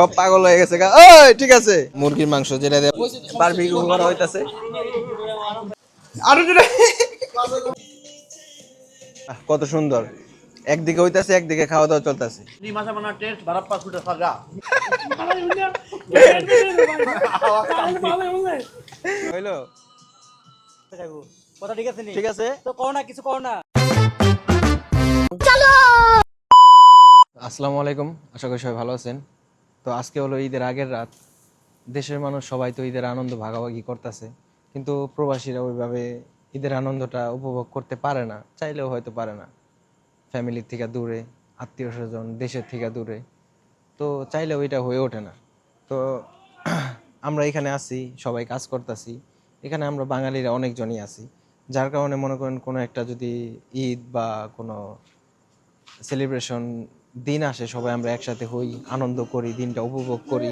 সব পাগল হয়ে গেছে ওই ঠিক আছে মুরগির মাংস যেটা বারবিকিউ করা হইতাছে আরো জোরে কত সুন্দর একদিকে হইতাছে একদিকে খাওয়া দাওয়া চলতেছে হইলো কথা ঠিক আছে ঠিক আছে তো কও না কিছু কও না। আসসালামু আলাইকুম, আশা করি সবাই ভালো আছেন। তো আজকে হলো ঈদের আগের রাত। দেশের মানুষ সবাই তো ঈদের আনন্দ ভাগাভাগি করতেছে, কিন্তু প্রবাসীরা ওইভাবে ঈদের আনন্দটা উপভোগ করতে পারে না, চাইলেও হয়তো পারে না। ফ্যামিলির থেকে দূরে, আত্মীয় স্বজন দেশের থেকে দূরে, তো চাইলেও এটা হয়ে ওঠে না। তো আমরা এখানে আছি, সবাই কাজ করতেছি, এখানে আমরা বাঙালিরা অনেকজনই আছি, যার কারণে মনে করেন কোনো একটা যদি ঈদ বা কোনো সেলিব্রেশন দিন আসে, সবাই আমরা একসাথে হই, আনন্দ করি, দিনটা উপভোগ করি।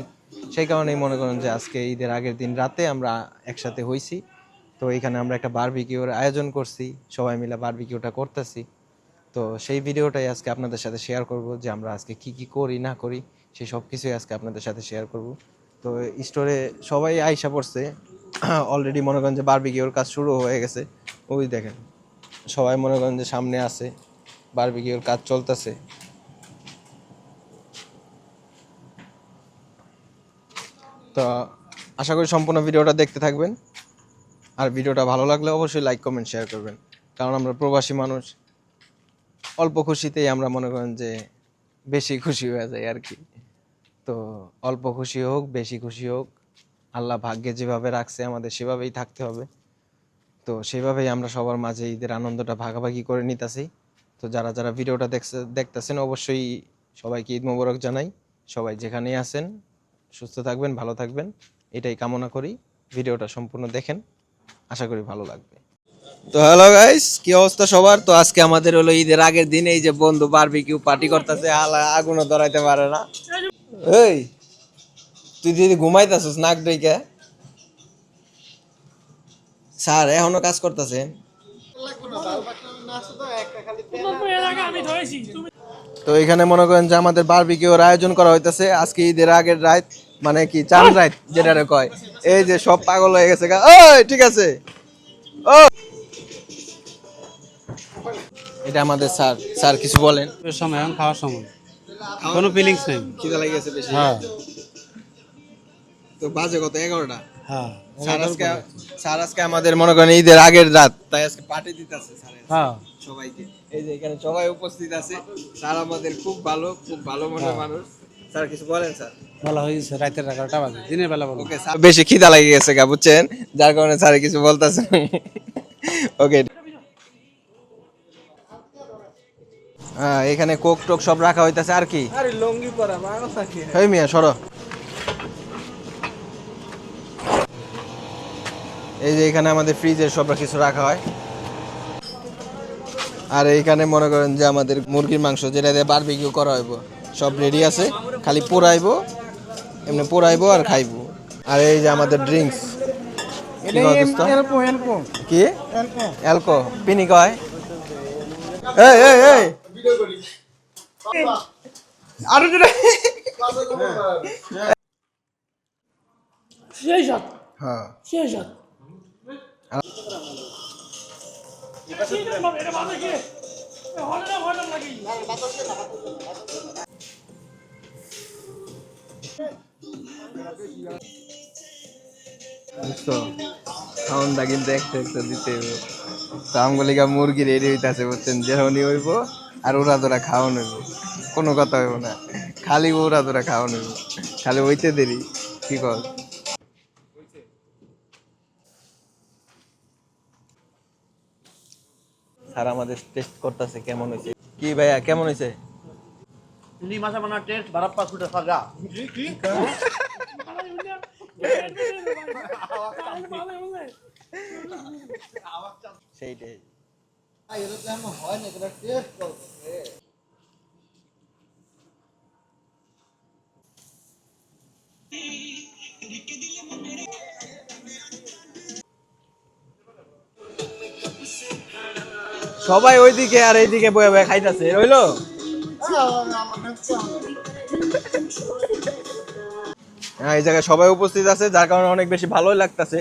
সেই কারণেই মনে করেন যে আজকে ঈদের আগের দিন রাতে আমরা একসাথে হইছি। তো এখানে আমরা একটা বারবিকিউর আয়োজন করছি, সবাই মিলে বারবিকিউটা করতেছি। তো সেই ভিডিওটাই আজকে আপনাদের সাথে শেয়ার করব, যে আমরা আজকে কি কি করি না করি সেই সব কিছুই আজকে আপনাদের সাথে শেয়ার করব। তো স্টোরে সবাই আইসা পড়ছে অলরেডি, মনে করেন যে বারবিকিউর কাজ শুরু হয়ে গেছে। ওই দেখেন সবাই মনে করেন যে সামনে আছে, বারবিকিউর কাজ চলতেছে। তো আশা করি সম্পূর্ণ ভিডিওটা দেখতে থাকবেন, আর ভিডিওটা ভালো লাগলে অবশ্যই লাইক কমেন্ট শেয়ার করবেন, কারণ আমরা প্রবাসী মানুষ, অল্প খুশিতেই আমরা মনে করেন যে বেশি খুশি হয়ে যাই আর কি। তো অল্প খুশি হোক বেশি খুশি হোক, আল্লাহ ভাগ্যে যেভাবে রাখছে আমাদের সেভাবেই থাকতে হবে। তো সেভাবেই আমরা সবার মাঝে ঈদের আনন্দটা ভাগাভাগি করে নিতেছি। তো যারা যারা ভিডিওটা দেখতেছেন অবশ্যই সবাইকে ঈদ মোবারক জানাই। সবাই যেখানেই আছেন সুস্থ থাকবেন, ভালো থাকবেন, এটাই কামনা করি। ভিডিওটা সম্পূর্ণ দেখেন, আশা করি ভালো লাগবে। তো হ্যালো গাইস, কি অবস্থা সবার? তো আজকে আমাদের হলো ঈদের আগের দিন, এই যে বন্ধু বারবিকিউ পার্টি করতেছে, আগুনও ধরাইতে পারে না। এই তুই দিদি ঘুমাইতেছিস নাক ডইকে? স্যার এখনো কাজ করতেছে। তো এখানে মনে করেন যে আমাদের বারবিকিউর আয়োজন করা হইতেছে আজকে ঈদের আগের রাত, মানে কি চাঁদ রাত যেটারে কয়। এই যে সব পাগল হয়ে গেছে ওই ঠিক আছে। ও এটা আমাদের স্যার। স্যার কিছু বলেন। সময় এখন খাওয়ার সময় কোনো ফিলিংস নেই। খিদা লেগে গেছে বেশি। হ্যাঁ তো বাজে কত 11টা। হ্যাঁ স্যার আজকে আমাদের মনে করেন ঈদের আগের রাত, তাই আজকে পার্টি দিতেছে স্যারের হ্যাঁ সবাইকে। এই যে এখানে সবাই উপস্থিত আছে। স্যার আমাদের খুব ভালো মনের মানুষ। স্যার কিছু বলেন স্যার। বলা হয়েছে রাতের 11টা বাজে, দিনের বেলা বলো। ওকে স্যার বেশি খিদা লেগে গেছে গা বুঝছেন, যার কারণে স্যার কিছু বলতেছে। ওকে এখানে কোক টোক সব রাখা হইতাছে আর কি। আরে লঙ্গি পরা মানুষ থাকে। এই মিয়া সরো। এই যে এখানে আমাদের ফ্রিজের সব কিছু রাখা হয়, আর এইখানে মনে করেন যে আমাদের মুরগির মাংস যেটা দিয়ে বারবিকিউ করা হইব সব রেডি আছে, খালি পোড়াইবো, এমনি পোড়াইবো আর খাইবো। আর এই যে আমাদের ড্রিঙ্কস, কি অ্যালকো পিনি কয়। এই এই এই আরো জোরে। হ্যাঁ বুঝছো, খাওয়ানটা কিন্তু একটা একটা দিতে হইব। তো আমগুলিকা মুরগি রেডি হইতাছে বুঝছেন, যেহনি হইব আর ওরা ধরা খাওয়ান হইব, কোনো কথা হইব না, খালি ওরা ধরা খাওয়ান হইব, খালি হইতে দেরি। কি কর স্যার আমাদের টেস্ট করতেছে কেমন হয়েছে। কি ভাইয়া কেমন হয়েছে? নি মাসা বানা টেস্ট বারাপ্পা সুটা সাজা কি সেইটাই। সবাই ওইদিকে আর এইদিকে বয়ে বয়ে খাইতেছে, রইলো। হ্যাঁ এই জায়গায় সবাই উপস্থিত আছে যার কারণে অনেক বেশি ভালোই লাগতেছে।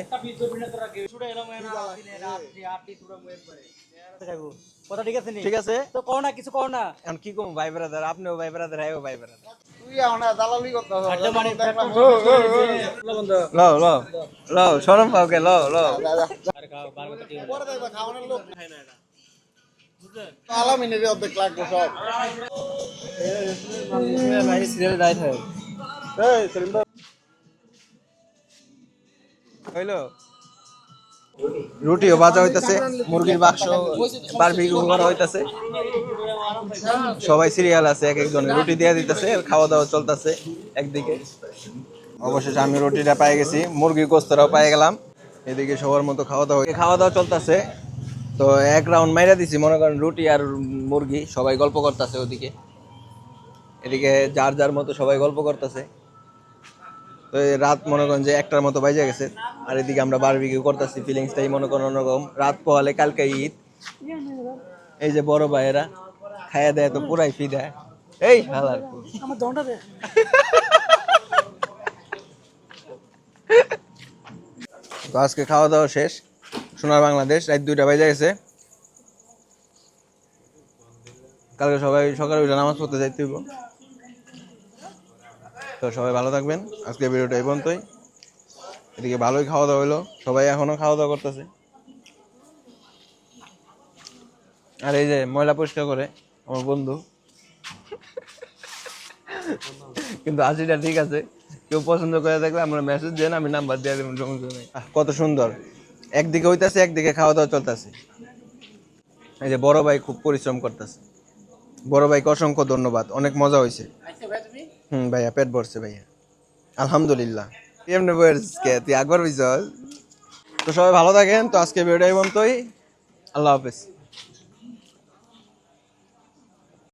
কথা ঠিক আছে নি? ঠিক আছে, তো কও না, কিছু কও না। এখন কি করবো ভাই ব্রাদার, আপনিও ভাই ব্রাদার, হ্যাঁ ভাই ব্রাদার। আড্ডা মারি লও লও লও, শরম পাও কে, লও লও। হইলো, রুটিও ভাজা হইতাছে, মুরগির বাক্স বারবিকিউ করা হইতাছে, সবাই সিরিয়াল আছে, এক একজনের রুটি দিয়ে দিতেছে, খাওয়া দাওয়া চলতেছে একদিকে। অবশেষে আমি রুটিটা পাই গেছি, মুরগির গোস্তটাও পাই গেলাম, এদিকে সবার মতো খাওয়া দাওয়া চলতেছে। তো এক রাউন্ড মাইরা দিছি, মনে করেন রুটি আর মুরগি, সবাই গল্প করতেছে ওদিকে, এদিকে যার যার মতো সবাই গল্প করতেছে। তো এই রাত মনে করেন যে 1টার মতো বাজে গেছে, আর এদিকে আমরা বারবিকিউ করতেছি, ফিলিংসটাই মনে করেন অন্যরকম। রাত পোহালে কালকে ঈদ, এই যে বড় ভাইয়েরা খাইয়া দেয় তো পুরাই ফিদা। এই হালার আমার দন্ডা দে। তো আজকে খাওয়া দাওয়া শেষ, সোনার বাংলাদেশ, রাত 2টা বাজে গেছে। কালকে সবাই সকালে উঠে নামাজ পড়তে যাইতে হইব। তো সবাই ভালো থাকবেন, আজকে ভিডিওটা এই পর্যন্তই। এদিকে ভালোই খাওয়া দাওয়া হইলো, সবাই এখনো খাওয়া দাওয়া করতেছে। আর এই যে ময়লা পরিষ্কার করে আমার বন্ধু, কিন্তু হাসিটা ঠিক আছে, কেউ পছন্দ করে থাকলে আমরা মেসেজ দেন, আমি নাম্বার দিয়ে দেবো, সমস্যা নেই। কত সুন্দর, একদিকে হইতাছে একদিকে খাওয়া দাওয়া চলতেছে। এই যে বড় ভাই খুব পরিশ্রম করতেছে, বড় ভাইকে অসংখ্য ধন্যবাদ, অনেক মজা হয়েছে। ভাইয়া পেট ভরছে ভাইয়া, আলহামদুলিল্লাহ। এমনি বলছে তুই একবার বুঝছ। তো সবাই ভালো থাকেন, তো আজকে ভিডিও এই পর্যন্তই, আল্লাহ হাফেজ।